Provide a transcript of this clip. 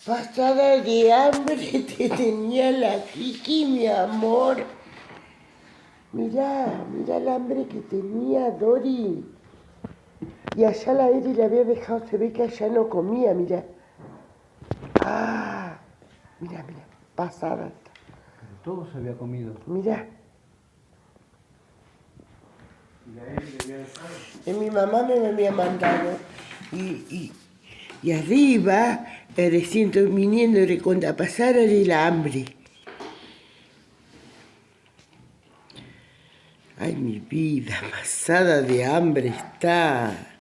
Pasada de hambre te tenía la Kiki, mi amor. Mirá, mirá el hambre que tenía Dori. Y allá la Eri la había dejado, se ve que allá no comía, mirá. Ah, mirá, mirá, pasada. Pero todo se había comido. Mirá. ¿Y la Eri le había dejado? Mi mamá me había mandado. Y arriba, recién viniendo de cuando pasara de la hambre. Ay, mi vida, pasada de hambre está.